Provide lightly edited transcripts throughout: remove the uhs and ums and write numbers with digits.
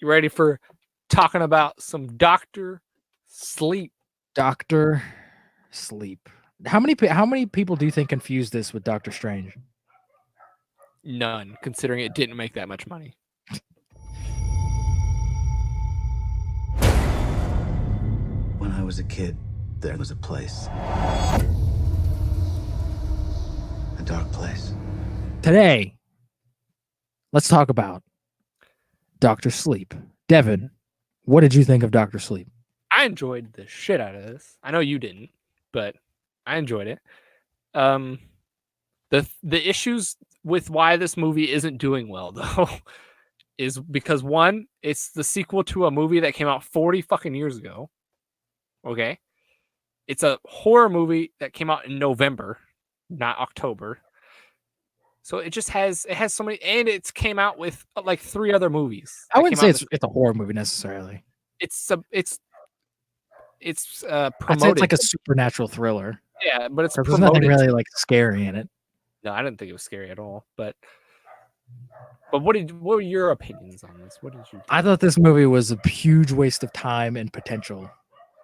You ready for talking about some Doctor Sleep? Doctor Sleep. How many people do you think confuse this with Doctor Strange? None, considering it didn't make that much money. When I was a kid, there was a place. A dark place. Today, let's talk about Doctor Sleep. Devin, what did you think of Doctor Sleep? I enjoyed the shit out of this. I know you didn't, but I enjoyed it. The issues with why this movie isn't doing well though is because one, it's the sequel to a movie that came out 40 fucking years ago. Okay? It's a horror movie that came out in November, not October. So it has so many, and it's came out with like 3 other movies. I wouldn't say it's a horror movie necessarily. It's I'd say promoted. it's like a supernatural thriller. Yeah, but it's There's nothing really like scary in it. No, I didn't think it was scary at all. But what were your opinions on this? What did you think? I thought this movie was a huge waste of time and potential.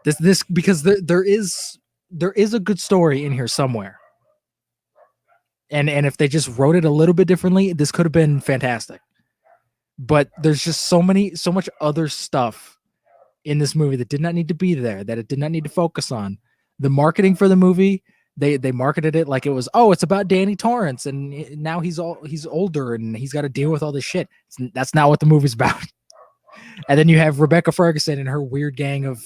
This because there is a good story in here somewhere. And if they just wrote it a little bit differently, this could have been fantastic. But there's just so much other stuff in this movie that did not need to be there, that it did not need to focus on. The marketing for the movie, they marketed it like it was, it's about Danny Torrance, and now he's older and he's got to deal with all this shit. That's not what the movie's about. And then you have Rebecca Ferguson and her weird gang of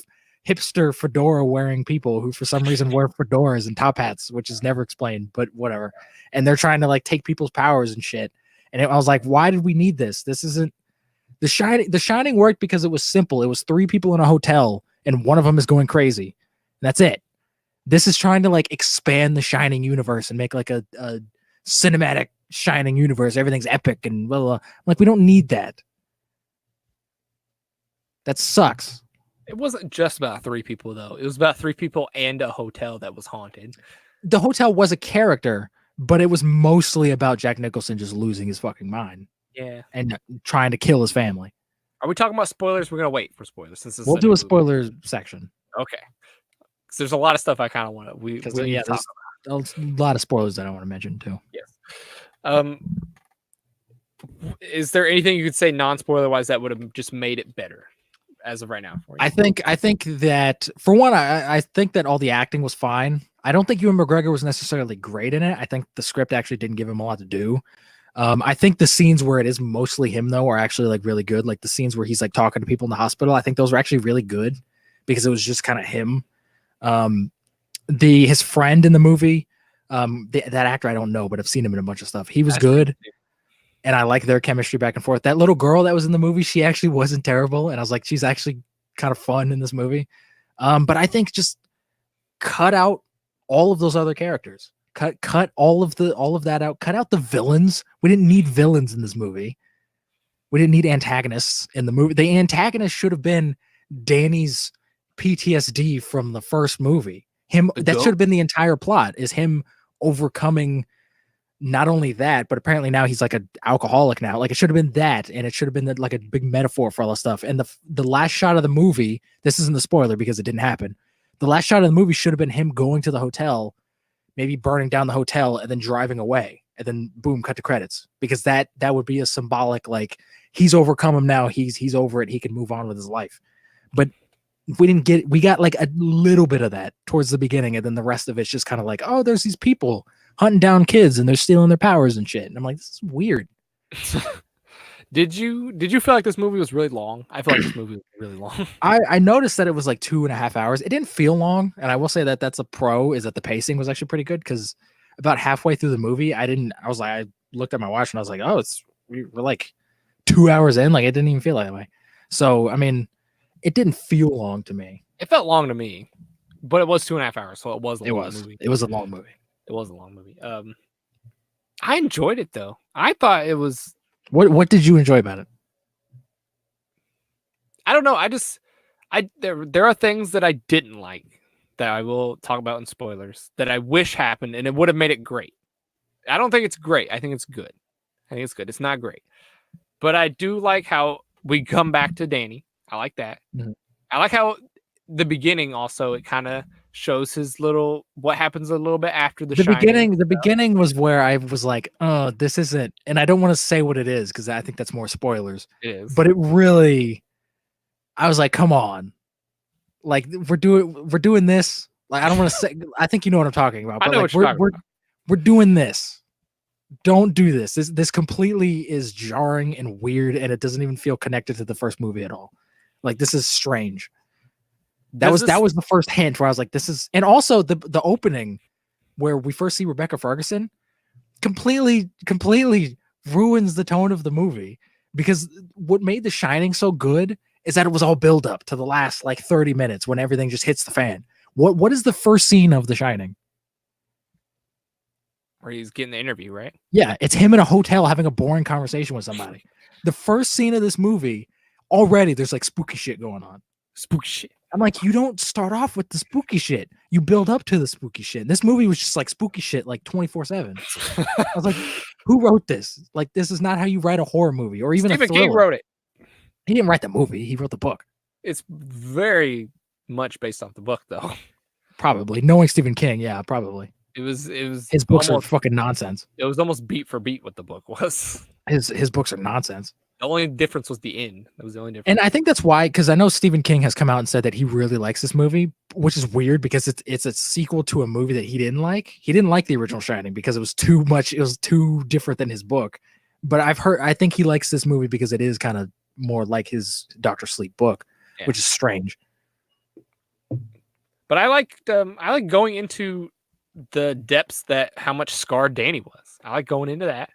hipster fedora wearing people who for some reason wear fedoras and top hats, which is never explained, but whatever. And they're trying to like take people's powers and shit. And I was like, why did we need this? This isn't The Shining worked because it was simple. It was 3 people in a hotel and one of them is going crazy. And that's it. This is trying to like expand the Shining universe and make like a cinematic Shining universe. Everything's epic and blah, blah, blah. Like, we don't need that. That sucks. It wasn't just about 3 people, though. It was about 3 people and a hotel that was haunted. The hotel was a character, but it was mostly about Jack Nicholson just losing his fucking mind. Yeah. And trying to kill his family. Are we talking about spoilers? We're going to wait for spoilers. Since we'll do a spoiler section. Okay. Because there's a lot of stuff I kind of want to... there's a lot of spoilers that I want to mention, too. Yes. Is there anything you could say non-spoiler-wise that would have just made it better? As of right now, for you? I think that for one, I think that all the acting was fine. I don't think Ewan McGregor was necessarily great in it. I think the script actually didn't give him a lot to do. I think the scenes where it is mostly him though are actually like really good. Like the scenes where he's like talking to people in the hospital, I think those were actually really good because it was just kind of him. His friend in the movie, that actor I don't know, but I've seen him in a bunch of stuff. He was good. And I like their chemistry back and forth. That little girl that was in the movie, she actually wasn't terrible. And I was like, she's actually kind of fun in this movie. But I think just cut out all of those other characters. Cut all of that out. Cut out the villains. We didn't need villains in this movie. We didn't need antagonists in the movie. The antagonist should have been Danny's PTSD from the first movie. That should have been the entire plot, is him overcoming. Not only that, but apparently now he's like an alcoholic now. Like, it should have been that, and it should have been like a big metaphor for all this stuff. And the last shot of the movie, this isn't the spoiler because it didn't happen. The last shot of the movie should have been him going to the hotel, maybe burning down the hotel, and then driving away, and then boom, cut to credits. Because that would be a symbolic, like, he's overcome him now. He's over it. He can move on with his life. But we got like a little bit of that towards the beginning, and then the rest of it's just kind of like, oh, there's these people hunting down kids and they're stealing their powers and shit. And I'm like, this is weird. Did you feel like this movie was really long? I feel like this movie was really long. I noticed that it was like 2.5 hours. It didn't feel long. And I will say that that's a pro, is that the pacing was actually pretty good, because about halfway through the movie, I looked at my watch and I was like, oh, we're like 2 hours in. Like, it didn't even feel that way. So, I mean, it didn't feel long to me. It felt long to me, but it was 2.5 hours. So it was a long movie. It was a long movie. It was a long movie. I enjoyed it though. I thought it was. What did you enjoy about it? I don't know. There are things that I didn't like that I will talk about in spoilers that I wish happened, and it would have made it great. I don't think it's great. I think it's good. It's not great, but I do like how we come back to Danny. I like that. Mhm. I like how the beginning also it kind of shows his little what happens a little bit after the Shining. The beginning was where I was like, oh, this isn't, and I don't want to say what it is because I think that's more spoilers. It is, But it really, I was like, come on, like we're doing this. Like I don't want to say. I think you know what I'm talking about. I But know like what you're talking about. we're doing this. Don't do this. This completely is jarring and weird, and it doesn't even feel connected to the first movie at all. Like this is strange. That was the first hint where I was like, this is, and also the opening where we first see Rebecca Ferguson completely ruins the tone of the movie, because what made The Shining so good is that it was all build up to the last like 30 minutes when everything just hits the fan. What is the first scene of The Shining? where he's getting the interview, right? Yeah, it's him in a hotel having a boring conversation with somebody. The first scene of this movie, already there's like spooky shit going on. Spooky shit. I'm like, you don't start off with the spooky shit. You build up to the spooky shit. This movie was just like spooky shit, like 24/7. I was like, who wrote this? Like, this is not how you write a horror movie or even Stephen a thriller. King wrote it. He didn't write the movie. He wrote the book. It's very much based off the book, though. Probably. Knowing Stephen King, yeah, probably. It was His books are fucking nonsense. It was almost beat for beat what the book was. His books are nonsense. The only difference was the end. That was the only difference. And I think that's why, because I know Stephen King has come out and said that he really likes this movie, which is weird because it's a sequel to a movie that he didn't like. He didn't like the original Shining because it was too much. It was too different than his book. But I think he likes this movie because it is kind of more like his Dr. Sleep book, which is strange. But I like going into the depths that how much scarred Danny was. I like going into that.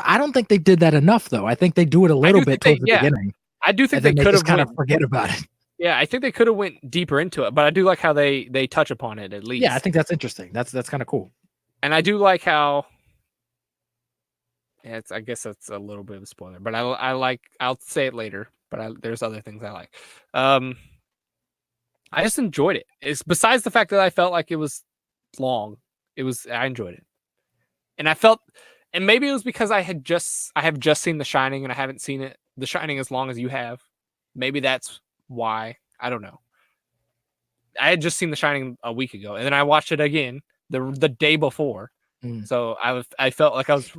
I don't think they did that enough though. I think they do it a little bit towards the beginning. I do think they could have kind of forget about it. Yeah, I think they could have went deeper into it, but I do like how they touch upon it at least. Yeah, I think that's interesting. That's kind of cool. And I do like how I guess that's a little bit of a spoiler, but I'll say it later, but there's other things I like. I just enjoyed it. It's besides the fact that I felt like it was long. I enjoyed it. And I felt, and maybe it was because I have just seen The Shining and I haven't seen The Shining as long as you have. Maybe that's why. I don't know. I had just seen The Shining a week ago, and then I watched it again the day before. So I felt like I was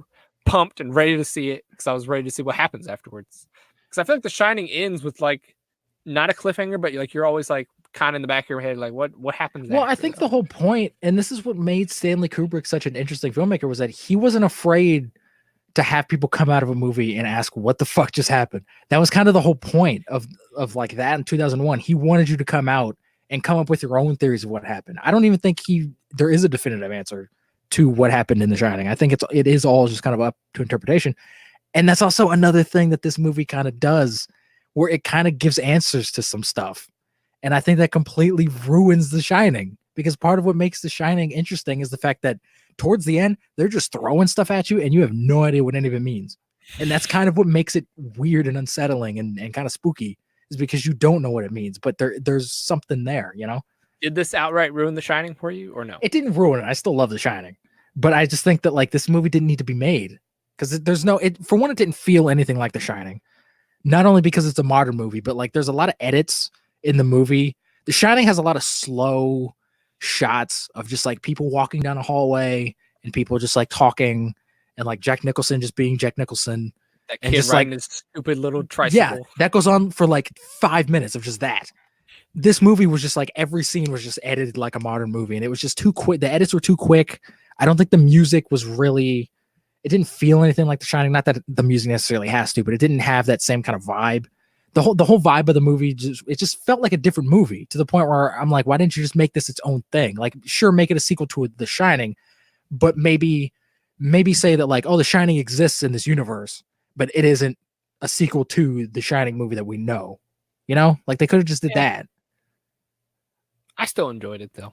pumped and ready to see it because I was ready to see what happens afterwards. Because I feel like The Shining ends with like not a cliffhanger, but like you're always like kind of in the back of your head, like what happens? Well, I think the whole point, and this is what made Stanley Kubrick such an interesting filmmaker, was that he wasn't afraid to have people come out of a movie and ask what the fuck just happened. That was kind of the whole point of like that in 2001. He wanted you to come out and come up with your own theories of what happened. I don't even think there is a definitive answer to what happened in The Shining. I think it is all just kind of up to interpretation. And that's also another thing that this movie kind of does, where it kind of gives answers to some stuff. And I think that completely ruins The Shining, because part of what makes The Shining interesting is the fact that towards the end, they're just throwing stuff at you and you have no idea what any of it means. And that's kind of what makes it weird and unsettling and kind of spooky, is because you don't know what it means, but there's something there, you know? Did this outright ruin The Shining for you or no? It didn't ruin it. I still love The Shining, but I just think that like this movie didn't need to be made, because for one, it didn't feel anything like The Shining. Not only because it's a modern movie, but like there's a lot of edits in the movie. The Shining has a lot of slow shots of just like people walking down a hallway and people just like talking, and like Jack Nicholson just being Jack Nicholson. That kid just riding his stupid little tricycle. Yeah, that goes on for like 5 minutes of just that. This movie was just like every scene was just edited like a modern movie, and it was just too quick. The edits were too quick. I don't think the music was really, it didn't feel anything like The Shining. Not that the music necessarily has to, but it didn't have that same kind of vibe. The whole vibe of the movie just felt like a different movie, to the point where I'm like, why didn't you just make this its own thing? Like, sure, make it a sequel to The Shining, but maybe say that like, oh, The Shining exists in this universe, but it isn't a sequel to The Shining movie that we know. You know, like they could have just did that. I still enjoyed it though.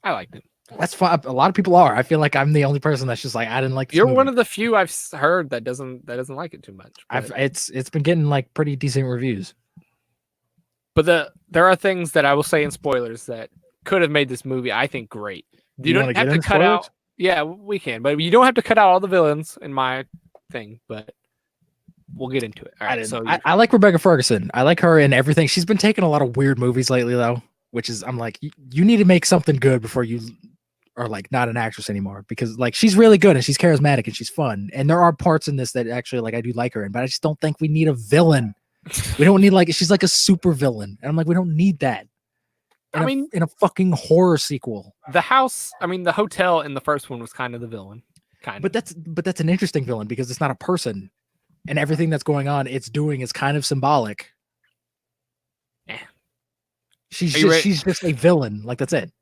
I liked it. That's fine. A lot of people are. I feel like I'm the only person that's just like, I didn't like this You're movie. one of the few I've heard that doesn't like it too much. It's been getting like pretty decent reviews. But there are things that I will say in spoilers that could have made this movie, I think, great. You don't have to cut out. Yeah, we can, but you don't have to cut out all the villains in my thing. But we'll get into it. All I right. didn't. So I like Rebecca Ferguson. I like her in everything. She's been taking a lot of weird movies lately, though, which is I'm like, you need to make something good before you are like not an actress anymore, because like she's really good and she's charismatic and she's fun. And there are parts in this that actually like I do like her in, but I just don't think we need a villain. We don't need like she's like a super villain, and I'm like, we don't need that. I mean, in a fucking horror sequel. the hotel in the first one was kind of the villain, kind of. But that's an interesting villain because it's not a person, and everything that's going on it's doing is kind of symbolic. Yeah. She's just a villain. Like that's it.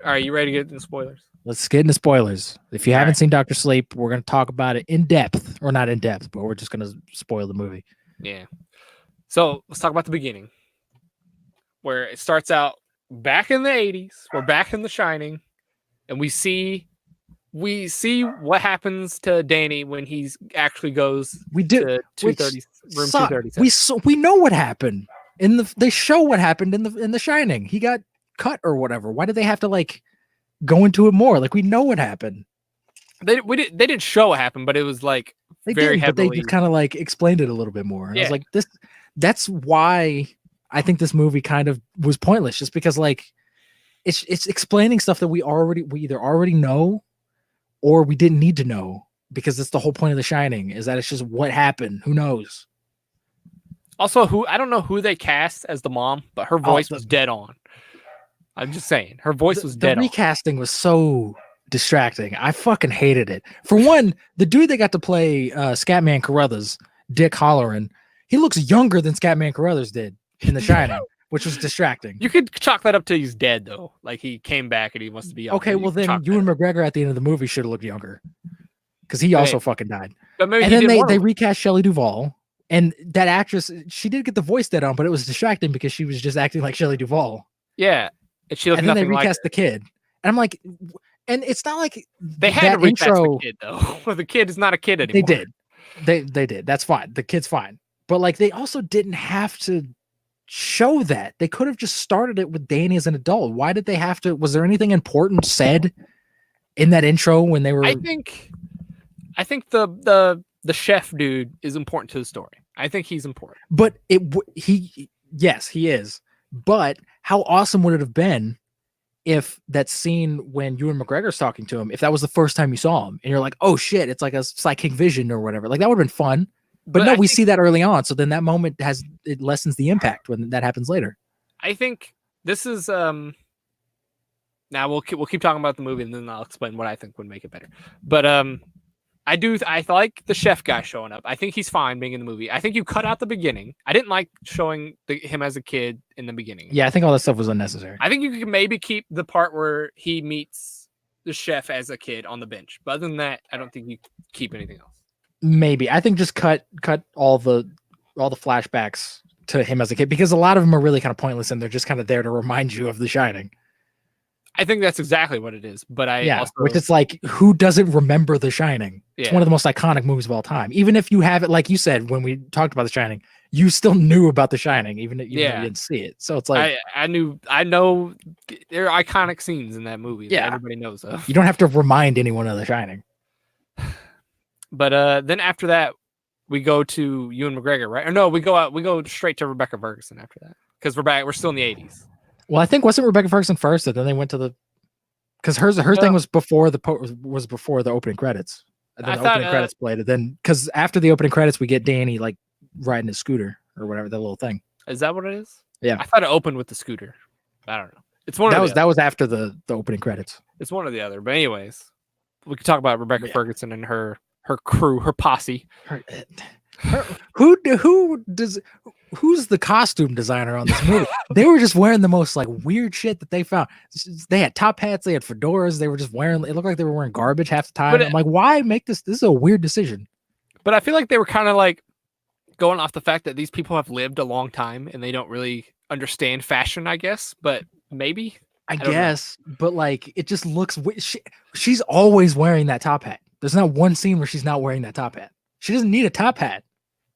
All right, you ready to get into spoilers? Let's get into spoilers. If you All haven't right. seen Doctor Sleep, we're going to talk about it in depth, or not in depth, but we're just going to spoil the movie. Yeah. So let's talk about the beginning, where it starts out back in the 80s. We're back in The Shining, and we see what happens to Danny when he actually goes We do. to 230 room 237. We know what happened they show what happened in the Shining. He got cut or whatever. Why did they have to like go into it more? Like we know what happened. They didn't show what happened, but it was like They very did, but they heavily. just kind of like explained it a little bit more. And I was Yeah. like, that's why I think this movie kind of was pointless, just because like it's explaining stuff that we either already know or we didn't need to know, because that's the whole point of The Shining, is that it's just what happened. Who knows? Also, I don't know who they cast as the mom, but her voice was dead on. I'm just saying, her voice was dead The on. recasting was so distracting. I fucking hated it. For one, the dude that got to play Scatman Carruthers, Dick Halloran, he looks younger than Scatman Carruthers did in The Shining, which was distracting. You could chalk that up to he's dead though. Like he came back and he wants to be younger. Okay, You well can then chalk Ewan that. McGregor at the end of the movie should have looked younger, because he also fucking died. But maybe And he then didn't want they to. recast Shelley Duvall, and that actress, she did get the voice dead on, but it was distracting because she was just acting like Shelley Duvall. Yeah, and she looked And then they nothing like recast her. the kid, and I'm like, and it's not like They had that to recast intro. the kid though. The kid is not a kid anymore. They did. They did. That's fine. The kid's fine. But like they also didn't have to show that. They could have just started it with Danny as an adult. Why did they have to? Was there anything important said in that intro when they were? I think the chef dude is important to the story. I think he's important. But yes, he is. But how awesome would it have been if that scene when Ewan McGregor's talking to him, if that was the first time you saw him and you're like, oh shit, it's like a psychic vision or whatever. Like that would have been fun. But no, I we think- see that early on. So then that moment it lessens the impact when that happens later. I think this is now we'll keep talking about the movie and then I'll explain what I think would make it better. But I like the chef guy showing up. I think he's fine being in the movie. I think you cut out the beginning. I didn't like showing him as a kid in the beginning. Yeah, I think all that stuff was unnecessary. I think you could maybe keep the part where he meets the chef as a kid on the bench. But other than that, I don't think you keep anything else. Maybe. I think just cut all the flashbacks to him as a kid, because a lot of them are really kind of pointless and they're just kind of there to remind you of The Shining. I think that's exactly what it is. But which is like, who doesn't remember The Shining? It's Yeah. one of the most iconic movies of all time. Even if you have it, like you said, when we talked about The Shining, you still knew about The Shining, even though you didn't see it. So it's like, I know there are iconic scenes in that movie that everybody knows of. you don't have to remind anyone of The Shining. But then after that, we go to Ewan McGregor, right? Or no, we go straight to Rebecca Ferguson after that, because we're still in the 80s. Well, I think wasn't Rebecca Ferguson first, and then they went to because her thing was before the opening credits. And then the opening credits played, and then because after the opening credits, we get Danny like riding his scooter or whatever, that little thing. Is that what it is? Yeah, I thought it opened with the scooter. I don't know. It's one of that was after the opening credits. It's one or the other. But anyways, we could talk about Rebecca Ferguson and her crew, her posse. Who's the costume designer on this movie? They were just wearing the most like weird shit that they found. They had top hats, they had fedoras, they were just wearing, it looked like they were wearing garbage half the time. I'm like, why make this is a weird decision. But I feel like they were kind of like going off the fact that these people have lived a long time and they don't really understand fashion, I guess. But maybe I guess, but like it just looks she's always wearing that top hat. There's not one scene where she's not wearing that top hat. She doesn't need a top hat.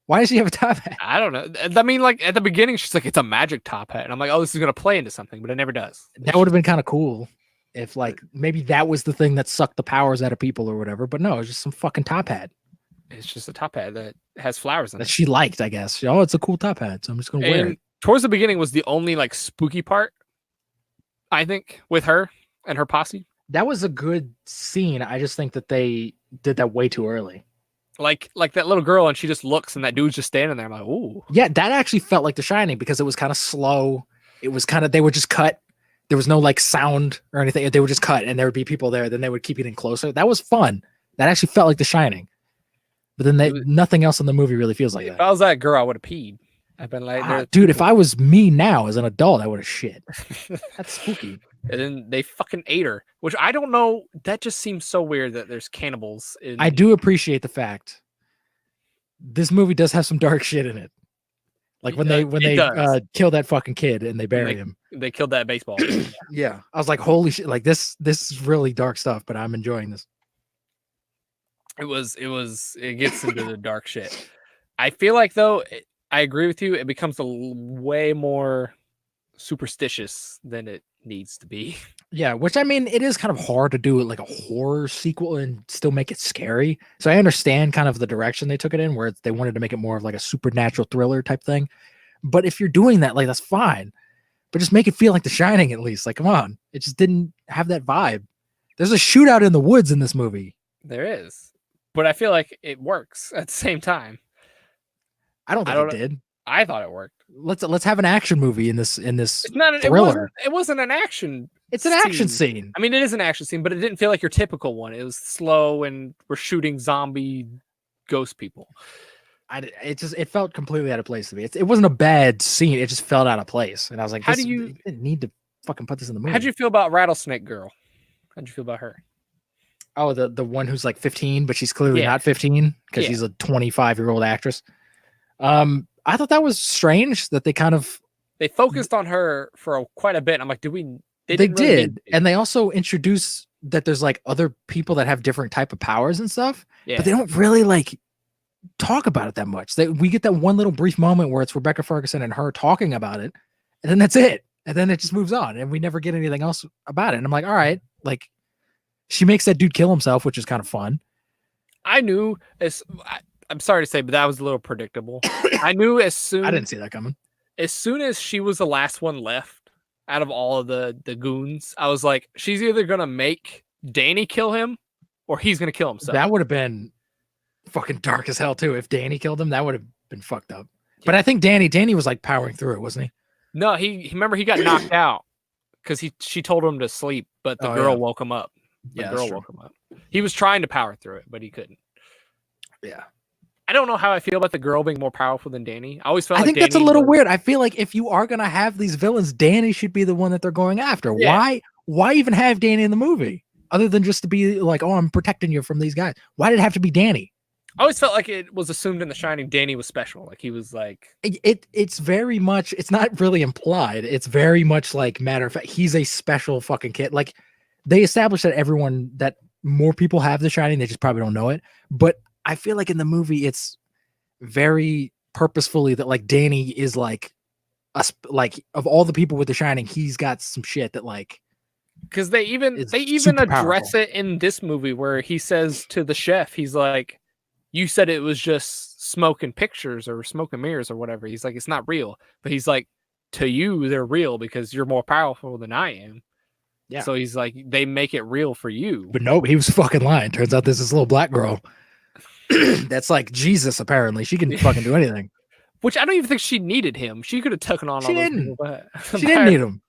Why does she have a top hat? I don't know. I mean, like at the beginning, she's like, it's a magic top hat. And I'm like, oh, this is going to play into something, but it never does. That would have been kind of cool if like maybe that was the thing that sucked the powers out of people or whatever. But no, it's just some fucking top hat. It's just a top hat that has flowers in that it. she liked, I guess. Oh, it's a cool top hat, so I'm just gonna wear And it. towards the beginning was the only like spooky part, I think, with her and her posse. That was a good scene. I just think that they did that way too early. Like that little girl, and she just looks, and that dude's just standing there. I'm like, ooh. Yeah, that actually felt like The Shining because it was kind of slow. It was kind of, they would just cut. There was no like sound or anything. They would just cut, and there would be people there. Then they would keep getting closer. That was fun. That actually felt like The Shining. But then nothing else in the movie really feels like If that. I was that girl, I would have peed. I've been like, Dude, if I was me now as an adult, I would have shit. That's spooky. And then they fucking ate her, which I don't know. That just seems so weird that there's cannibals. I do appreciate the fact this movie does have some dark shit in it. Like when they kill that fucking kid and they bury him. They killed that baseball. Yeah. I was like, holy shit. Like this is really dark stuff, but I'm enjoying this. It gets into the dark shit. I feel like though, I agree with you. It becomes way more superstitious than it needs to be. Yeah, which I mean, it is kind of hard to do like a horror sequel and still make it scary. So I understand kind of the direction they took it in, where they wanted to make it more of like a supernatural thriller type thing. But if you're doing that, like that's fine. But just make it feel like The Shining at least. Like, come on, it just didn't have that vibe. There's a shootout in the woods in this movie. There is, but I feel like it works at the same time. I don't think it did. I thought it worked. Let's have an action movie in this It's not thriller. It wasn't an action. It's an action scene. I mean, it is an action scene, but it didn't feel like your typical one. It was slow, and we're shooting zombie ghost people. It felt completely out of place to me. It wasn't a bad scene. It just felt out of place, and I was like, you didn't need to fucking put this in the movie. How'd you feel about Rattlesnake Girl? How'd you feel about her? Oh, the one who's like 15, but she's clearly not 15 because she's a 25-year-old actress. I thought that was strange that they focused on her for quite a bit. I'm like, they did, and they also introduce that there's like other people that have different type of powers and stuff, but they don't really like talk about it that much. We get that one little brief moment where it's Rebecca Ferguson and her talking about it, and then that's it, and then it just moves on, and we never get anything else about it. And I'm like, all right, like she makes that dude kill himself, which is kind of fun. I knew I'm sorry to say, but that was a little predictable. I knew I didn't see that coming. As soon as she was the last one left out of all of the goons, I was like, she's either gonna make Danny kill him or he's gonna kill himself. That would have been fucking dark as hell too. If Danny killed him, that would have been fucked up. Yeah. But I think Danny was like powering through it, wasn't he? No, he remember he got knocked out because she told him to sleep, but the girl woke him up. The girl woke him up. He was trying to power through it, but he couldn't. Yeah. I don't know how I feel about the girl being more powerful than Danny. I always felt I think that's a little weird. I feel like if you are gonna have these villains, Danny should be the one that they're going after. Yeah. Why even have Danny in the movie other than just to be like, oh, I'm protecting you from these guys? Why did it have to be Danny? I always felt like it was assumed in The Shining Danny was special. Like he was like it's very much, it's not really implied. It's very much like matter of fact, he's a special fucking kid. Like they established that more people have The Shining, they just probably don't know it. But I feel like in the movie, it's very purposefully that like Danny is like like of all the people with The Shining, he's got some shit that like, because they even address it in this movie where he says to the chef, he's like, you said it was just smoke and pictures or smoke and mirrors or whatever. He's like, it's not real, but he's like, to you they're real because you're more powerful than I am. Yeah. So he's like, they make it real for you. But no, he was fucking lying. Turns out there's this little black girl that's like Jesus. Apparently, she can fucking do anything. Which I don't even think she needed him. She could have taken on. She didn't. She didn't need him.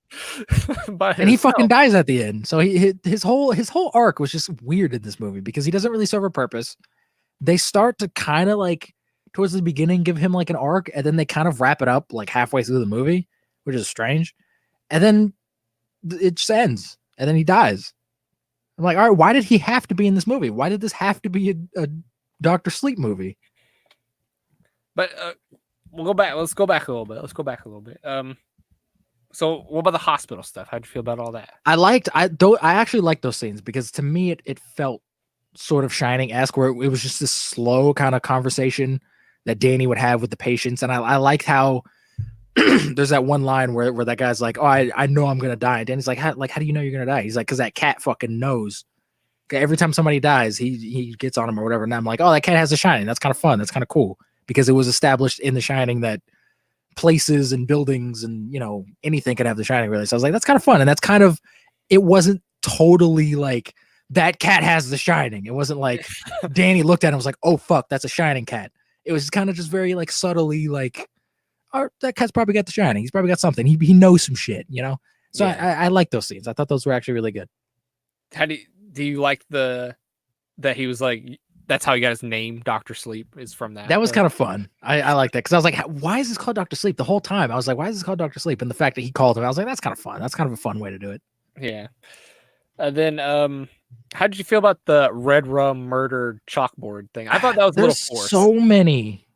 And he fucking dies at the end. So his whole arc was just weird in this movie because he doesn't really serve a purpose. They start to kind of like towards the beginning give him like an arc, and then they kind of wrap it up like halfway through the movie, which is strange. And then it just ends, and then he dies. I'm like, all right, why did he have to be in this movie? Why did this have to be a Dr. Sleep movie? But we'll go back. Let's go back a little bit. So what about the hospital stuff? How'd you feel about all that? I actually liked those scenes because to me it felt sort of Shining-esque, where it was just this slow kind of conversation that Danny would have with the patients. And I liked how there's that one line where that guy's like, oh, I know I'm gonna die. And Danny's like, how do you know you're gonna die? He's like, because that cat fucking knows. Every time somebody dies, he gets on him or whatever. And I'm like, oh, that cat has The Shining. That's kind of fun. That's kind of cool because it was established in The Shining that places and buildings and anything could have The Shining. Really, so I was like, that's kind of fun, and that's kind of. It wasn't totally like that cat has The Shining. It wasn't like Danny looked at him and was like, oh fuck, that's a Shining cat. It was kind of just very like subtly like, oh, that cat's probably got The Shining. He's probably got something. He knows some shit, So yeah. I like those scenes. I thought those were actually really good. How do you like that he was like, that's how he got his name, Dr. Sleep, is from that. That was kind of fun. I like that because I was like, why is this called Dr. Sleep? The whole time I was like, why is this called Dr. Sleep? And the fact that he called him, I was like, that's kind of fun. That's kind of a fun way to do it. Yeah. Then how did you feel about the Red Rum murder chalkboard thing? I thought that was a little forced. So many.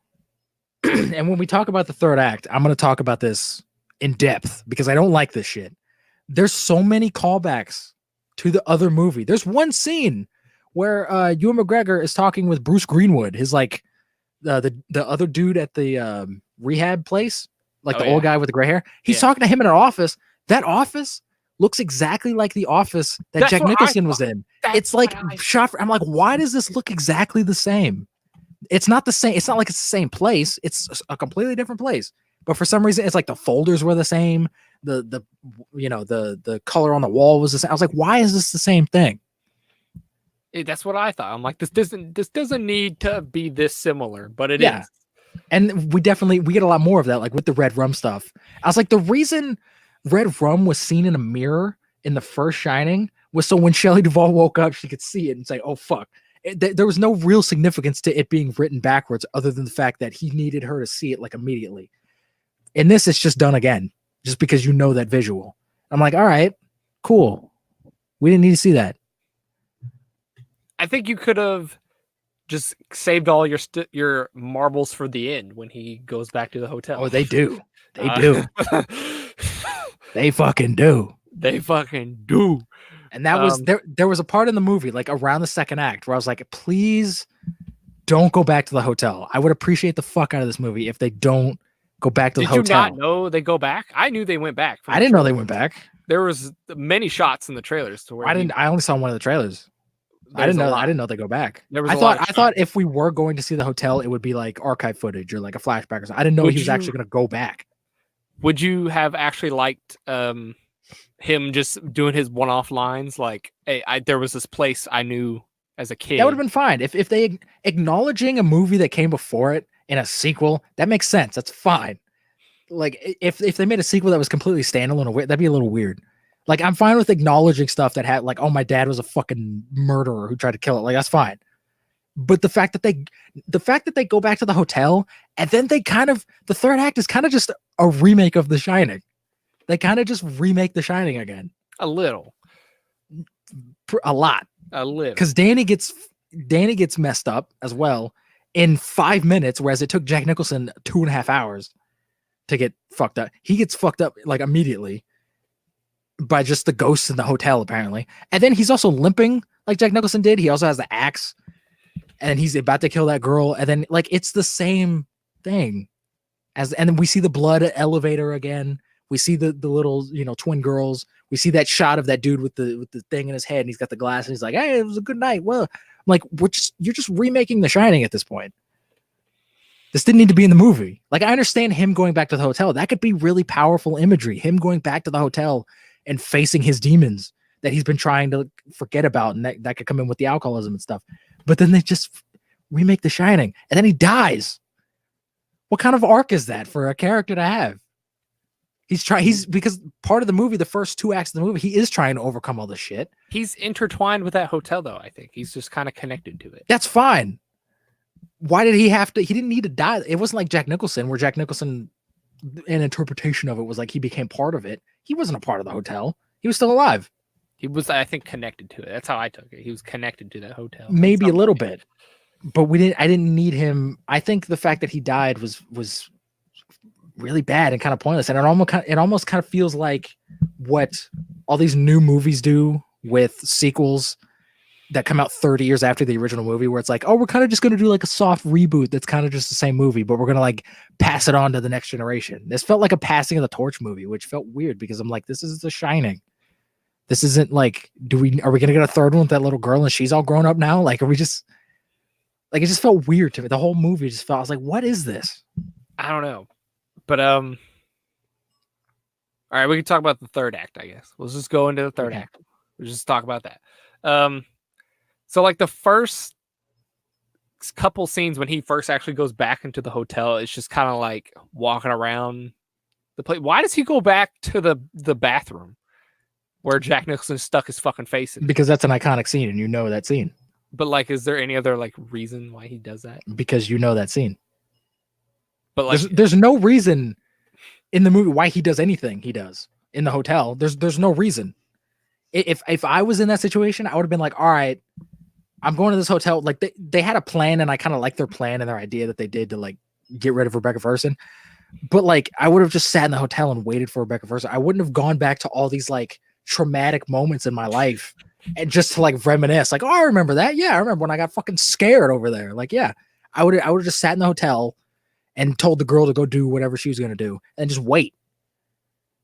And when we talk about the third act, I'm going to talk about this in depth because I don't like this shit. There's so many callbacks to the other movie. There's one scene where Ewan McGregor is talking with Bruce Greenwood, his like the other dude at the rehab place, like the old guy with the gray hair. He's talking to him in an office. That office looks exactly like the office that Jack Nicholson was in. It's like shot. I'm like, why does this look exactly the same? It's not the same. It's not like it's the same place. It's a completely different place. But for some reason, it's like the folders were the same. The color on the wall was the same. I was like, why is this the same thing? That's what I thought. I'm like, this doesn't need to be this similar, but it is. And we get a lot more of that, like with the Red Rum stuff. I was like, the reason Red Rum was seen in a mirror in the first Shining was so when Shelley Duvall woke up, she could see it and say, oh, fuck. There was no real significance to it being written backwards other than the fact that he needed her to see it like immediately. In this, it's just done again, just because you know that visual. I'm like, all right, cool. We didn't need to see that. I think you could have just saved all your marbles for the end when he goes back to the hotel. Oh, they do. They do. They fucking do. They fucking do. And that was there was a part in the movie, like around the second act, where I was like, please don't go back to the hotel. I would appreciate the fuck out of this movie if they don't go back to the hotel. Did you not know they go back? I knew they went back. I didn't know they went back. There was many shots in the trailers to where I only saw one of the trailers. I didn't know they go back. I thought if we were going to see the hotel, it would be like archive footage or like a flashback or something. I didn't know he was actually going to go back. Would you have actually liked him just doing his one-off lines like, hey, there was this place I knew as a kid? That would have been fine. If they acknowledging a movie that came before it in a sequel, that makes sense. That's fine. Like if they made a sequel that was completely standalone, that'd be a little weird. Like I'm fine with acknowledging stuff that had like, oh, my dad was a fucking murderer who tried to kill it. Like that's fine. But the fact that they go back to the hotel and then they the third act is kind of just a remake of The Shining. They kind of just remake The Shining again. A little. A lot. A little. Because Danny gets messed up as well in 5 minutes, whereas it took Jack Nicholson 2.5 hours to get fucked up. He gets fucked up like immediately by just the ghosts in the hotel, apparently. And then he's also limping like Jack Nicholson did. He also has the axe. And he's about to kill that girl. And then like it's the same thing. And then we see the blood elevator again. We see the little, twin girls. We see that shot of that dude with the thing in his head, and he's got the glass, and he's like, "Hey, it was a good night." Well, I'm like, you're just remaking The Shining at this point. This didn't need to be in the movie. Like, I understand him going back to the hotel. That could be really powerful imagery. Him going back to the hotel and facing his demons that he's been trying to forget about, and that could come in with the alcoholism and stuff. But then they just remake The Shining, and then he dies. What kind of arc is that for a character to have? Because part of the movie, the first 2 acts of the movie, he is trying to overcome all this shit. He's intertwined with that hotel, though, I think. He's just kind of connected to it. That's fine. Why did he have to? He didn't need to die. It wasn't like Jack Nicholson, where Jack Nicholson, an interpretation of it was like he became part of it. He wasn't a part of the hotel. He was still alive. He was, I think, connected to it. That's how I took it. He was connected to that hotel. Maybe a little bit. But I didn't need him. I think the fact that he died was really bad and kind of pointless. And it almost kind of feels like what all these new movies do with sequels that come out 30 years after the original movie, where it's like, oh, we're kind of just going to do like a soft reboot that's kind of just the same movie, but we're going to like pass it on to the next generation. This felt like a passing of the torch movie, which felt weird because I'm like, this is The Shining. This isn't like, are we gonna get a third one with that little girl and she's all grown up now? Like, are we just like, it just felt weird to me. The whole movie just felt, I was like, what is this? I don't know. But all right, we can talk about the third act, I guess. Let's just go into the third act. We'll just talk about that. So like the first couple scenes when he first actually goes back into the hotel, it's just kind of like walking around the place. Why does he go back to the bathroom where Jack Nicholson stuck his fucking face in? Because that's an iconic scene and you know that scene. But like, is there any other like reason why he does that? Because you know that scene. But like, there's no reason in the movie why he does anything he does in the hotel. There's no reason. If I was in that situation, I would have been like, all right, I'm going to this hotel. Like they had a plan, and I kind of like their plan and their idea that they did to like get rid of Rebecca Ferguson. But like, I would have just sat in the hotel and waited for Rebecca Ferguson. I wouldn't have gone back to all these like traumatic moments in my life and just to like reminisce. Like, oh, I remember that. Yeah, I remember when I got fucking scared over there. Like, yeah, I would have just sat in the hotel and told the girl to go do whatever she was going to do and just wait.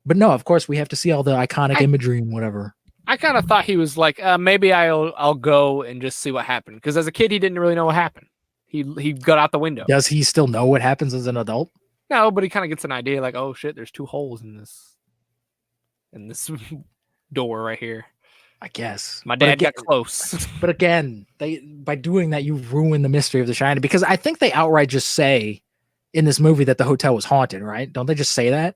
But no, of course, we have to see all the iconic imagery and whatever. I kind of thought he was like, maybe I'll go and just see what happened. Because as a kid, he didn't really know what happened. He got out the window. Does he still know what happens as an adult? No, but he kind of gets an idea like, oh shit, there's 2 holes in this door right here. I guess. My dad got close. But again, by doing that, you ruin the mystery of The Shining, because I think they outright just say in this movie that the hotel was haunted, right? Don't they just say that?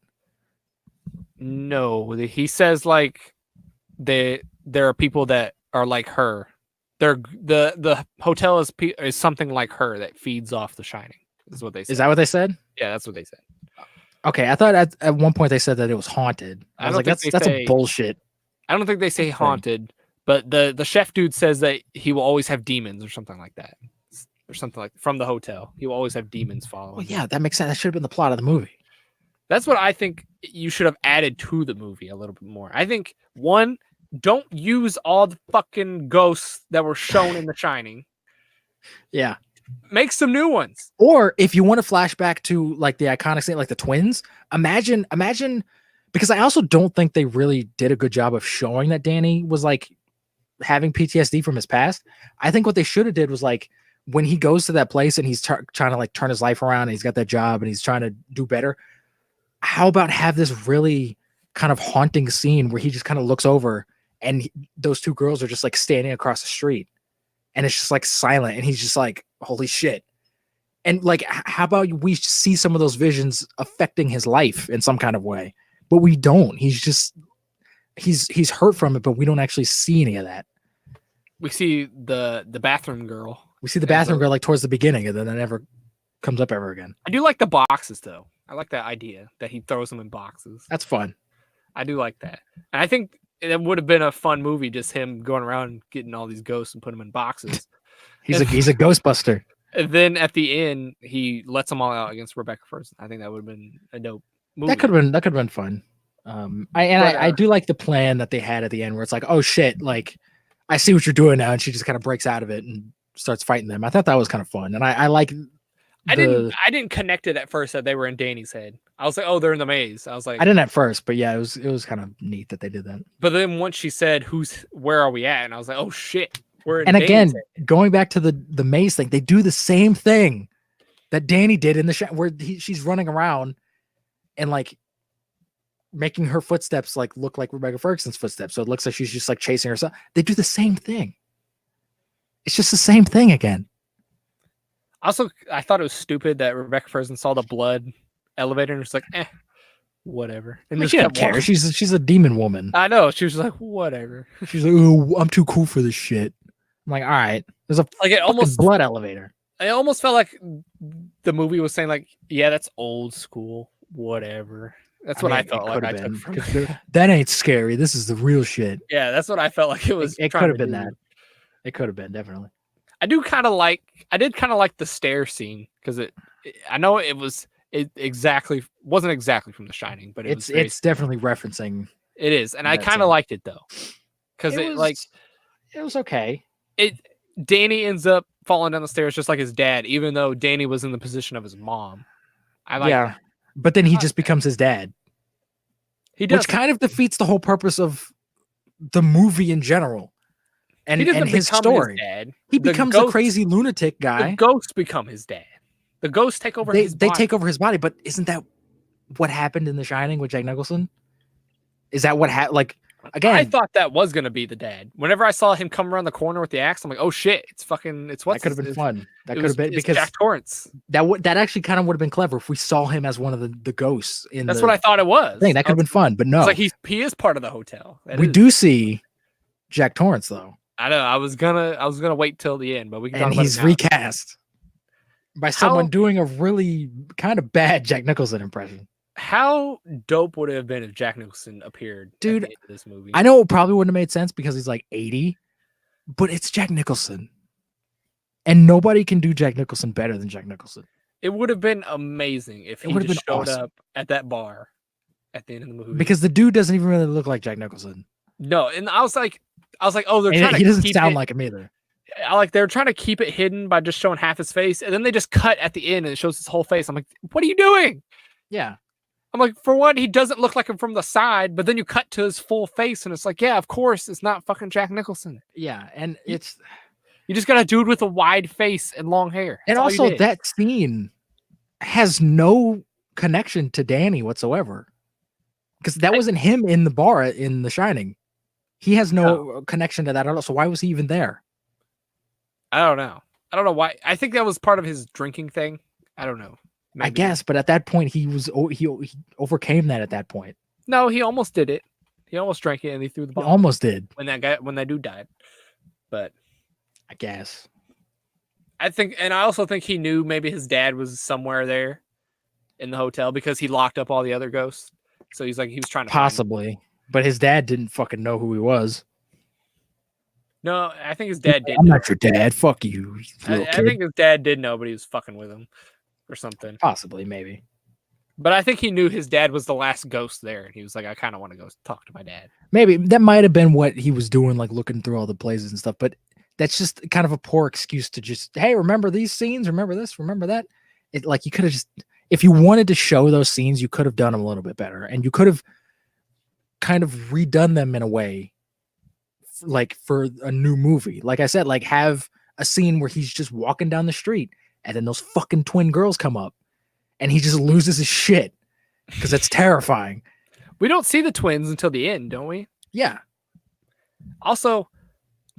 No, he says like there are people that are like her. The hotel is something like her that feeds off The Shining. Is what they said. Is that what they said? Yeah, that's what they said. Okay, I thought at one point they said that it was haunted. I was like, that's a bullshit. I don't think they say haunted, but the chef dude says that he will always have demons or something like that. Or something like from the hotel. He will always have demons following. Well, yeah, that makes sense. That should have been the plot of the movie. That's what I think you should have added to the movie a little bit more. I think, one, don't use all the fucking ghosts that were shown in The Shining. Yeah. Make some new ones. Or if you want to flashback to like the iconic scene, like the twins, imagine, because I also don't think they really did a good job of showing that Danny was like having PTSD from his past. I think what they should have did was like, when he goes to that place and he's trying to like turn his life around and he's got that job and he's trying to do better, how about have this really kind of haunting scene where he just kind of looks over and those 2 girls are just like standing across the street and it's just like silent and he's just like, holy shit. And like, how about we see some of those visions affecting his life in some kind of way, but we don't. He's hurt from it, but we don't actually see any of that. We see the bathroom girl. We see the bathroom girl like towards the beginning, and then it never comes up ever again. I do like the boxes though. I like that idea that he throws them in boxes. That's fun. I do like that. And I think it would have been a fun movie, just him going around getting all these ghosts and putting them in boxes. he's a Ghostbuster. And then at the end, he lets them all out against Rebecca Ferguson. I think that would have been a dope movie. That could have been fun. I do like the plan that they had at the end, where it's like, oh shit, like I see what you're doing now, and she just kind of breaks out of it and starts fighting them. I thought that was kind of fun, and I like. I didn't connect it at first that they were in Danny's head. I was like, oh, they're in the maze. I was like, I didn't at first, but yeah, it was kind of neat that they did that. But then once she said, where are we at? And I was like, oh shit, we're in. And Danny's again, head. Going back to the maze thing, they do the same thing that Danny did in the where she's running around and like making her footsteps like look like Rebecca Ferguson's footsteps. So it looks like she's just like chasing herself. They do the same thing. It's just the same thing again. Also, I thought it was stupid that Rebecca Ferguson saw the blood elevator and was like, whatever. And she doesn't care. She's a demon woman. I know. She was like, whatever. She's like, oh, I'm too cool for this shit. I'm like, all right. There's a like it almost blood elevator. It almost felt like the movie was saying like, yeah, that's old school. Whatever. That's what I felt like I took from it. That ain't scary. This is the real shit. Yeah, that's what I felt like it was. It could have been that. It could have been, definitely. I did kind of like the stair scene because I know it wasn't exactly from The Shining, but it's definitely referencing. It is, and I kind of liked it though because it was okay. Danny ends up falling down the stairs just like his dad, even though Danny was in the position of his mom. That. But then he just becomes his dad. He does, which kind of defeats the whole purpose of the movie in general and He doesn't his become story. his dad. He The becomes a ghosts- crazy lunatic The guy. ghosts become his dad. The ghosts take over They his body. take over his body, but isn't that what happened in The Shining with Jack Nicholson? Is that what happened? Like, again, I thought that was gonna be the dad. Whenever I saw him come around the corner with the axe, I'm like, oh shit, it's what's that could have been fun. That It could have been it's because Jack Torrance. that actually kind of would have been clever if we saw him as one of the ghosts in That's the what I thought it was. thing. That could have been fun, but no. It's like he is part of the hotel. That We is- do see Jack Torrance though, I know. I was gonna wait till the end, but we can talk and about he's it now. recast by someone How- doing a really kind of bad Jack Nicholson impression. How dope would it have been if Jack Nicholson appeared Dude, at the end of this movie? I know it probably wouldn't have made sense because he's like 80, but it's Jack Nicholson. And nobody can do Jack Nicholson better than Jack Nicholson. It would have been amazing if It he would have just been showed awesome. up at that bar at the end of the movie. Because the dude doesn't even really look like Jack Nicholson. no, and I was like, oh, they're And trying he to doesn't keep sound it, like him either. they're trying to keep it hidden by just showing half his face, and then they just cut at the end and it shows his whole face. I'm like, what are you doing? Yeah. I'm like, for one, he doesn't look like him from the side, but then you cut to his full face, and it's like, yeah, of course, it's not fucking Jack Nicholson. Yeah. And it's You just got a dude with a wide face and long hair. and That's all you also did. that scene has no connection to Danny whatsoever. Because that wasn't him in the bar in The Shining. He has no connection to that at all. So why was he even there? I don't know why. I think that was part of his drinking thing. I don't know. I Maybe. guess, but at that point he overcame that at that point. No, he almost did it. He almost drank it and he threw the He bottle almost did, when that dude died. But I guess. I think, and I also think he knew maybe his dad was somewhere there in the hotel because he locked up all the other ghosts. So he was trying to find him. Possibly. But his dad didn't fucking know who he was. No, I think his dad did. I'm know. not your dad. Fuck you, little I kid. think his dad did know, but he was fucking with him or something. Possibly, maybe. But I think he knew his dad was the last ghost there, and he was like, I kind of want to go talk to my dad. Maybe that might have been what he was doing, like looking through all the places and stuff. But that's just kind of a poor excuse to just, hey, remember these scenes? Remember this? Remember that? It like you could have just, if you wanted to show those scenes, you could have done them a little bit better, and you could have kind of redone them in a way, like for a new movie. Like I said, like have a scene where he's just walking down the street, and then those fucking twin girls come up, and he just loses his shit because it's terrifying. We don't see the twins until the end, don't we? Yeah. Also,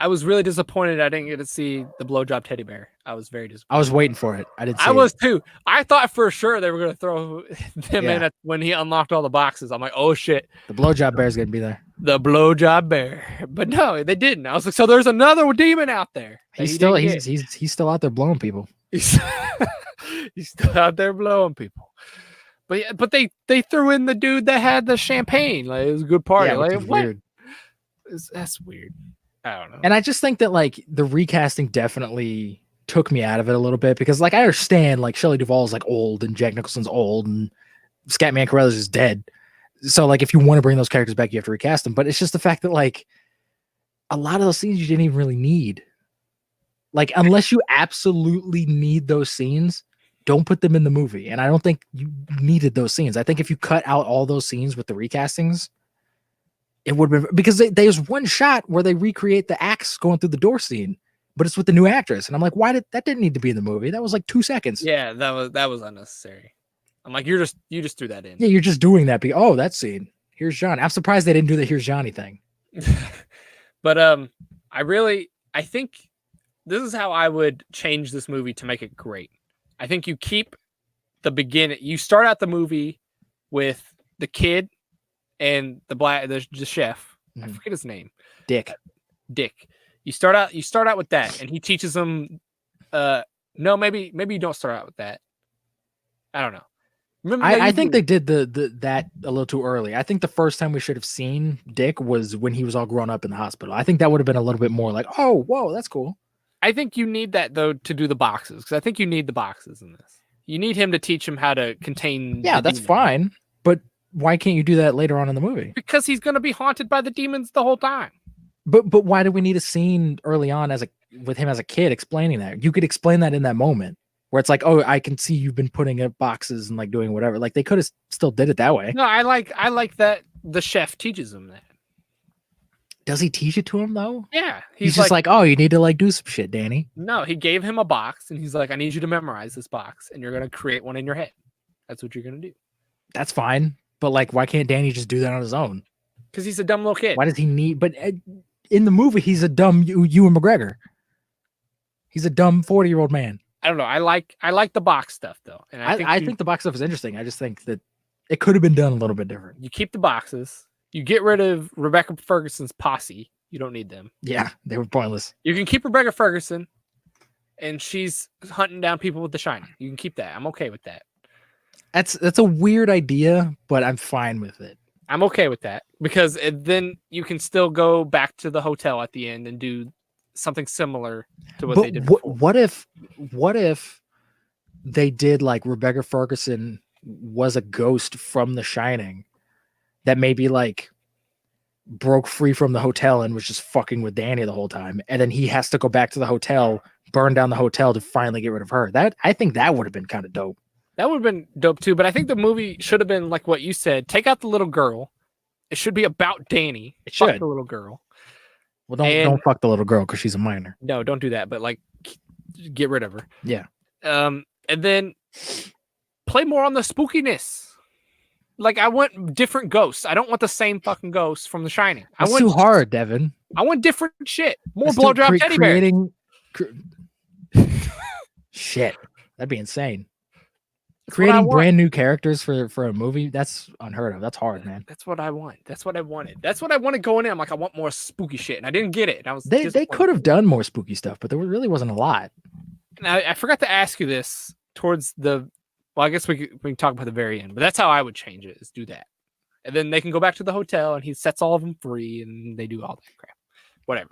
I was really disappointed I didn't get to see the blowjob teddy bear. I was very disappointed. I was waiting for it. I didn't. See I was it. too. I thought for sure they were going to throw them in Yeah. when he unlocked all the boxes. I'm like, oh shit, The blowjob bear's gonna be there. the blowjob bear. But no, they didn't. I was like, so there's another demon out there. that He's he still didn't get. he's still out there blowing people. He's, he's still out there blowing people. But yeah, but they threw in the dude that had the champagne. Like it was a good party. Yeah, which like is what? weird. That's weird. I don't know. And I just think that like the recasting definitely took me out of it a little bit because like I understand like Shelley Duvall's like old and Jack Nicholson's old and Scatman Carruthers is dead. So like if you want to bring those characters back, you have to recast them. But it's just the fact that like a lot of those scenes you didn't even really need. Like unless you absolutely need those scenes, don't put them in the movie. And I don't think you needed those scenes. I think if you cut out all those scenes with the recastings, it would have been because there's one shot where they recreate the axe going through the door scene, but it's with the new actress. And I'm like, that didn't need to be in the movie. That was like 2 seconds. Yeah, that was unnecessary. I'm like, you just threw that in. Yeah, you're just doing that. That scene. Here's Johnny. I'm surprised they didn't do the here's Johnny thing. But I think this is how I would change this movie to make it great. I think you keep the beginning. You start out the movie with the kid and the chef. I Mhm. forget his name. Dick. Dick. You start out with that, and he teaches them. No, maybe you don't start out with that. I don't know. Remember, I think they did that a little too early. I think the first time we should have seen Dick was when he was all grown up in the hospital. I think that would have been a little bit more like, oh, whoa, that's cool. I think you need that though to do the boxes because I think you need the boxes in this. You need him to teach him how to contain. Yeah, the that's demon. fine. But why can't you do that later on in the movie? Because he's going to be haunted by the demons the whole time. But why do we need a scene early on with him as a kid explaining that? You could explain that in that moment where it's like, oh, I can see you've been putting up boxes and like doing whatever. Like they could have still did it that way. No, I like that the chef teaches him that. Does he teach it to him though? Yeah, He's just like, oh, you need to like do some shit, Danny. no, he gave him a box and he's like, I need you to memorize this box and you're gonna create one in your head. That's what you're gonna do. That's fine, but like, why can't Danny just do that on his own? Because he's a dumb little kid. Why does he need? But in the movie, he's a dumb Ewan McGregor. He's a dumb 40-year-old man. I don't know. I like the box stuff though, and I think the box stuff is interesting. I just think that it could have been done a little bit different. you keep the boxes. You get rid of Rebecca Ferguson's posse. You don't need them. Yeah, they were pointless. You can keep Rebecca Ferguson, and she's hunting down people with the Shining. You can keep that. I'm okay with that. That's a weird idea, but I'm fine with it. I'm okay with that because then you can still go back to the hotel at the end and do something similar to what they did before. What if they did like Rebecca Ferguson was a ghost from The Shining that maybe like broke free from the hotel and was just fucking with Danny the whole time, and then he has to go back to the hotel, burn down the hotel to finally get rid of her. I think that would have been kind of dope. That would have been dope too, but I think the movie should have been like what you said. Take out the little girl. It should be about Danny. It Fuck should. the little girl. Well, don't fuck the little girl because she's a minor. No, don't do that. But like, get rid of her. Yeah. And then play more on the spookiness. Like I want different ghosts. I don't want the same fucking ghosts from The Shining. That's I want too hard, Devin. I want different shit. More That's too blowjob teddy bears. Shit, that'd be insane. That's what I Creating want. brand new characters for a movie, that's unheard of. That's hard, man. That's what I want. That's what I wanted. That's what I wanted going in. I'm like, I want more spooky shit, and I didn't get it. And I was They disappointed. could have done more spooky stuff, but there really wasn't a lot. And I forgot to ask you this towards the. Well, I guess we can talk about the very end, but that's how I would change it. Is do that, and then they can go back to the hotel, and he sets all of them free, and they do all that crap, whatever.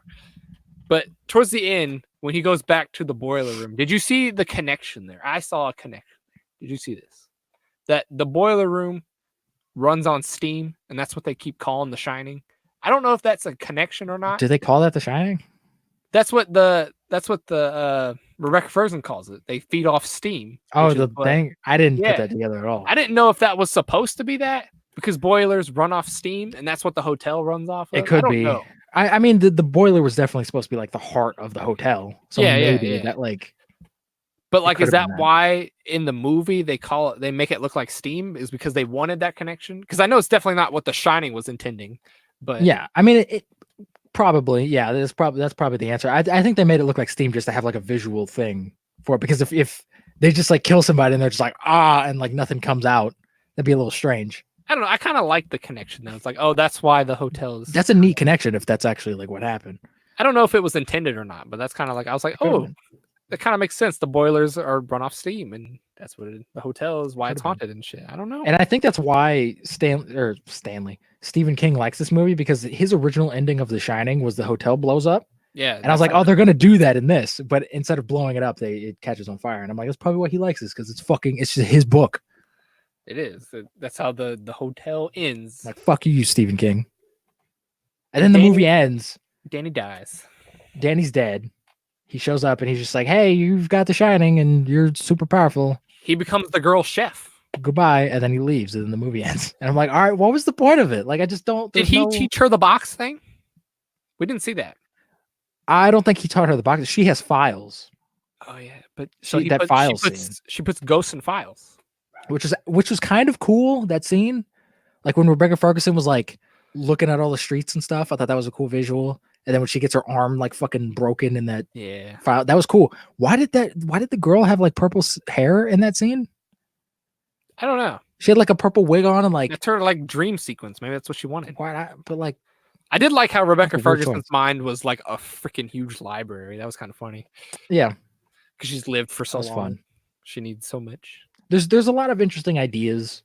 But towards the end, when he goes back to the boiler room, did you see the connection there? I saw a connection there. Did you see this? That the boiler room runs on steam, and that's what they keep calling The Shining. I don't know if that's a connection or not. Do they call that The Shining? That's what the Rebecca Ferguson calls it. They feed off steam. Oh, which is the what- thing. I didn't Yeah. put that together at all. I didn't know if that was supposed to be that because boilers run off steam, and that's what the hotel runs off of. It could I don't be. know. I mean, the boiler was definitely supposed to be like the heart of the hotel. So Yeah, yeah, maybe yeah. that like. But like, could is have that been that. why in the movie they make it look like steam? Is because they wanted that connection? Because I know it's definitely not what The Shining was intending. But Yeah, I mean, it probably. Yeah, that's probably the answer. I think they made it look like steam just to have like a visual thing for it. Because if they just like kill somebody and they're just like and like nothing comes out, that'd be a little strange. I don't know. I kind of like the connection though. It's like, oh, that's why the hotel is. That's a neat connection if that's actually like what happened. I don't know if it was intended or not, but that's kind of like I was like, Could've oh, been. that kind of makes sense. The boilers are run off steam, and that's what the hotel is why it's Could've haunted and shit. I don't know. And I think that's why Stephen King likes this movie because his original ending of The Shining was the hotel blows up. Yeah, And I was like, oh, they're gonna do that in this, but instead of blowing it up, it catches on fire. And I'm like, that's probably why he likes this because it's just his book. it is. That's how the hotel ends. Like, fuck you, Stephen King. And then the Danny- movie ends. Danny dies. Danny's dead. He shows up and he's just like, hey, you've got The Shining and you're super powerful. He becomes the girl chef. Goodbye. And then he leaves and then the movie ends. And I'm like, all right, what was the point of it? Like, I just don't. Did there's he no- teach her the box thing? We didn't see that. I don't think he taught her the box. She has files, Oh yeah, but she puts ghosts in files. which was kind of cool, that scene. Like when Rebecca Ferguson was like looking at all the streets and stuff. I thought that was a cool visual. And then when she gets her arm like fucking broken in that Yeah. file, that was cool. Why did the girl have like purple hair in that scene? I don't know. She had like a purple wig on and like It's her like dream sequence. Maybe that's what she wanted. but like I did like how Rebecca That's a weird Ferguson's mind was like a freaking huge library. That was kind of funny yeah, because she's lived for so was long. fun. She needs so much. There's a lot of interesting ideas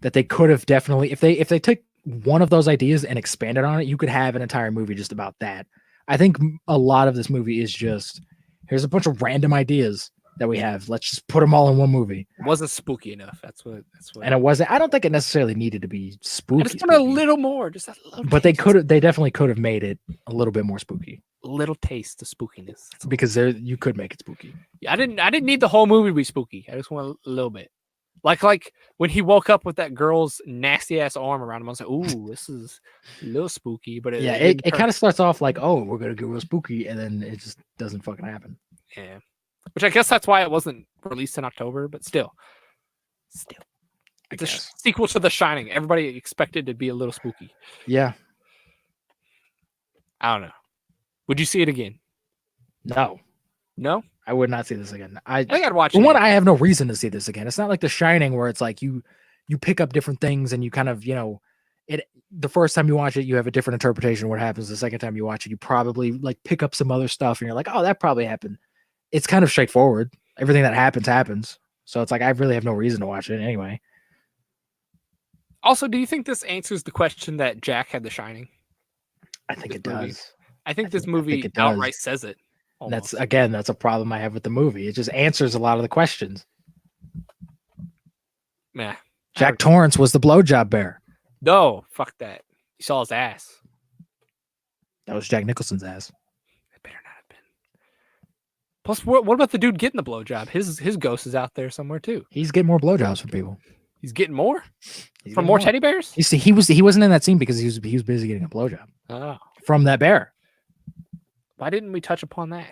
that they could have definitely if they took one of those ideas and expanded on it, you could have an entire movie just about that. I think a lot of this movie is just here's a bunch of random ideas that we have. Let's just put them all in one movie. It wasn't spooky enough. That's what. And it wasn't. I don't think it necessarily needed to be spooky. I just want a spooky. little more, just a little. But they taste. could have. They definitely could have made it a little bit more spooky little taste of spookiness. because you could make it spooky. Yeah, I didn't need the whole movie to be spooky. I just want a little bit. Like when he woke up with that girl's nasty ass arm around him, I was like, "Ooh, this is a little spooky." But it kind of starts off like, oh, we're gonna get real spooky, and then it just doesn't fucking happen. yeah. Which I guess that's why it wasn't released in October, but still, it's a sequel to The Shining. Everybody expected to be a little spooky. Yeah. I don't know. Would you see it again? No, No, I would not see this again. I think I'd watch For it. one, again. I have no reason to see this again. It's not like The Shining where it's like you pick up different things and you kind of, it. The first time you watch it, you have a different interpretation of what happens. The second time you watch it, you probably like pick up some other stuff and you're like, oh, that probably happened. It's kind of straightforward. Everything that happens. So it's like I really have no reason to watch it anyway. Also, do you think this answers the question that Jack had The Shining? I think This it movie. does. I think this think movie it does. outright says it. That's almost. that's a problem I have with the movie. It just answers a lot of the questions. Meh. Jack Torrance was the blowjob bear. No, fuck that. You saw his ass. That was Jack Nicholson's ass. It better not have been. Plus, what about the dude getting the blowjob? His ghost is out there somewhere too. He's getting more blowjobs from people. He's getting more He's from getting more teddy bears. You see, he wasn't in that scene because he was busy getting a blowjob Oh, from that bear. why didn't we touch upon that?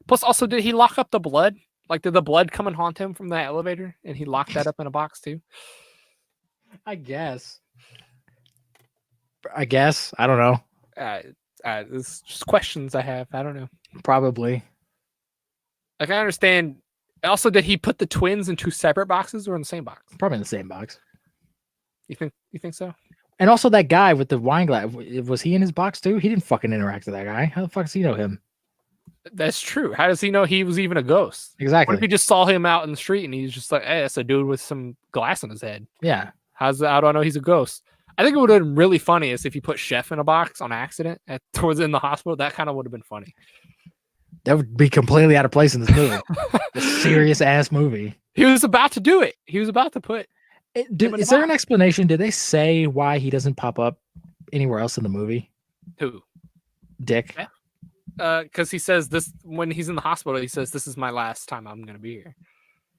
Plus, also, did he lock up the blood? Like, did the blood come and haunt him from the elevator, and he locked that up in a box too? I guess. I don't know. It's just questions I have. I don't know. Probably. Like, I understand. Also, did he put the twins in two separate boxes or in the same box? Probably in the same box. You think so? And also that guy with the wine glass, was he in his box too? He didn't fucking interact with that guy. How the fuck does he know him? That's true. How does he know he was even a ghost? What Exactly. if he just saw him out in the street and he's just like, "Hey, that's a dude with some glass on his head. Yeah. How do I know he's a ghost?" I think it would have been really funny is if you put Chef in a box on accident towards in the hospital. That kind of would have been funny. That would be completely out of place in this movie. A serious ass movie. He was about to do it. He was about to put. Is there an explanation? Did they say why he doesn't pop up anywhere else in the movie? Who? Dick. Yeah. Because he says this when he's in the hospital. He says, "This is my last time I'm going to be here."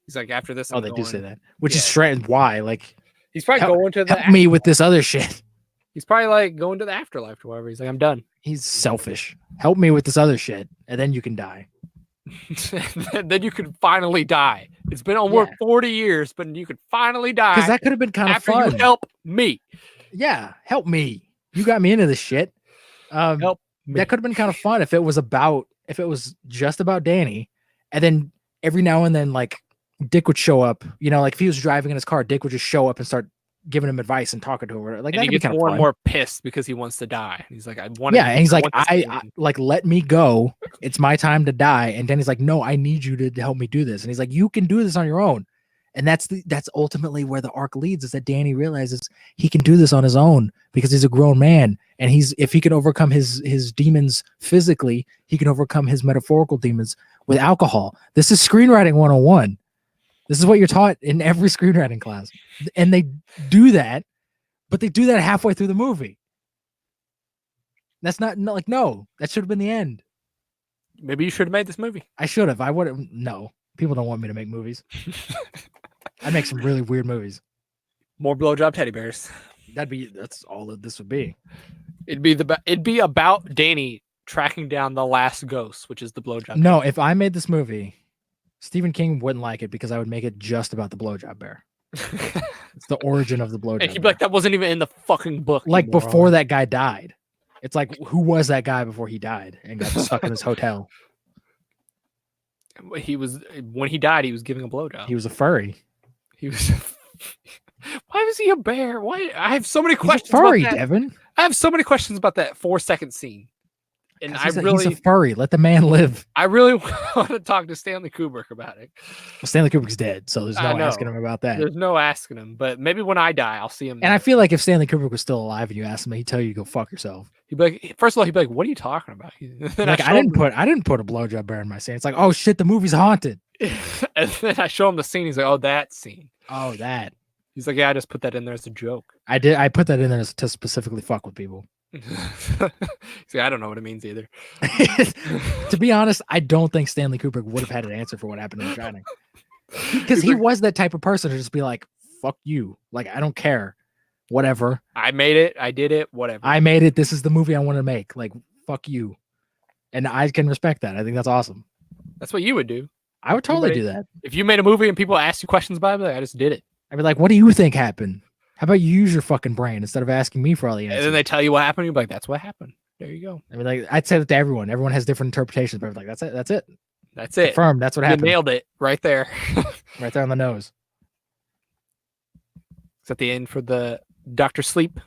He's like, "After this, Oh, I'm they do going." say that, which is Yeah. strange. Why? Like, He's probably Help- going to the. help me with this other shit. He's probably like going to the afterlife or whatever. He's like, "I'm done." He's selfish. Help me with this other shit, and then you can die. Then you could finally die. It's been over Yeah. 40 years, but you could finally die Because that could have been kind of after fun. you help me. Yeah, help me. You got me into this shit. Help me. That could have been kind of fun if it was just about Danny, and then every now and then, like, Dick would show up. Like if he was driving in his car, Dick would just show up and start giving him advice and talking to him. Like And that he could be gets kind of more fun. and more pissed because he wants to die. He's like, "I want." Yeah, and he's like, want this I thing." like, let me go. It's my time to die. And Danny's like, no, I need you to help me do this. And he's like, you can do this on your own. And that's ultimately where the arc leads, is that Danny realizes he can do this on his own because he's a grown man. And if he can overcome his demons physically, he can overcome his metaphorical demons with alcohol. This is screenwriting 101. This is what you're taught in every screenwriting class. And they do that, but they do that halfway through the movie. That's not like, no, that should have been the end. Maybe you should have made this movie. I should have. I would have. No, people don't want me to make movies. I'd make some really weird movies. More blowjob teddy bears. That's all that this would be. It'd be about Danny tracking down the last ghost, which is the blowjob. No, if I made this movie, Stephen King wouldn't like it because I would make it just about the blowjob bear. It's the origin of the blowjob. And he'd be like, "That wasn't even in the fucking book." like you before moron." that guy died. It's like, who was that guy before he died and got stuck in his hotel? He was when he died. He was giving a blowjob. He was a furry. He was. Why was he a bear? Why? I have so many He's a questions. furry, about that. Devin. I have so many questions about that 4-second scene, and 'Cause I he's really, a furry. Let the man live. I really want to talk to Stanley Kubrick about it. Well, Stanley Kubrick's dead, so there's I no know. asking him about that. There's no asking him, but maybe when I die, I'll see him. And I there. feel like if Stanley Kubrick was still alive and you asked him, he'd tell you to go fuck yourself. He'd be like, first of all, he'd be like, "What are you talking about?" Then Like, I didn't put a blowjob bear in my scene. It's like, oh shit, the movie's haunted. and then I show him the scene. He's like, "Oh, that scene." Oh, that. He's like, "Yeah, I just put that in there as a joke." I did. I put that in there to specifically fuck with people. See, I don't know what it means either. To be honest, I don't think Stanley Kubrick would have had an answer for what happened in The Shining. Because he was that type of person to just be like, fuck you. Like, I don't care. Whatever. I made it. I did it. Whatever. I made it. This is the movie I want to make. Like, fuck you. And I can respect that. I think that's awesome. That's what you would do. I would totally made- do that. If you made a movie and people asked you questions about it, like, I just did it. I'd be like, what do you think happened? How about you use your fucking brain instead of asking me for all the answers? And then they tell you what happened. You're like, that's what happened. There you go. I mean, like, I'd say that to everyone. Everyone has different interpretations, but like, that's it. That's it. That's it. Confirmed. That's what You happened. nailed it right there. Right there on the nose. Is that the end for the Dr. Sleep?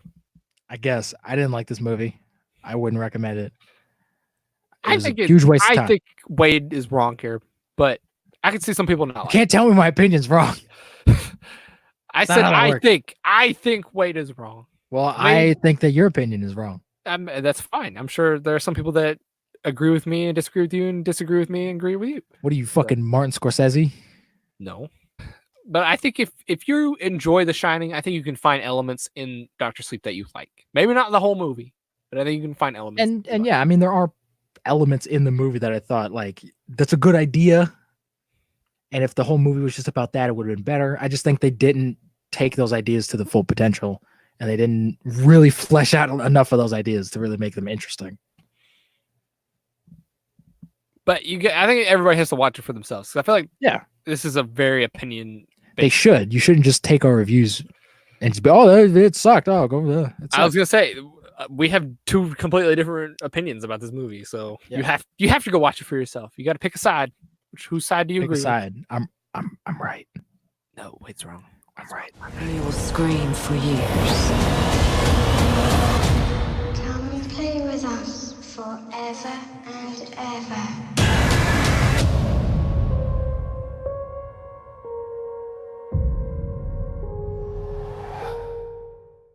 I guess I didn't like this movie. I wouldn't recommend it. It I was think a huge waste of I time. think Wade is wrong here, but I can see some people not. You Like can't tell me my opinion's wrong. I not said how that works. I think Wade is wrong. Well, I mean- I think that your opinion is wrong. That's fine. I'm sure there are some people that agree with me and disagree with you, and disagree with me and agree with you. What are you, fucking Martin Scorsese? No. But I think if you enjoy The Shining, I think you can find elements in Doctor Sleep that you like. Maybe not the whole movie, but I think you can find elements. And that you like. yeah, I mean, there are elements in the movie that I thought like that's a good idea. And if the whole movie was just about that, it would have been better. I just think they didn't take those ideas to the full potential, and they didn't really flesh out enough of those ideas to really make them interesting. But I think everybody has to watch it for themselves. 'Cause I feel like Yeah. this is a very opinion. They should. You shouldn't just take our reviews and just be, oh, it sucked. Oh, go over there. I was gonna say we have two completely different opinions about this movie, so Yeah. you have to go watch it for yourself. You got to pick a side. Whose side do you Pick a agree with? side. I'm right. No, Wade's wrong. I'm right. You will scream for years. Come and play with us forever and ever.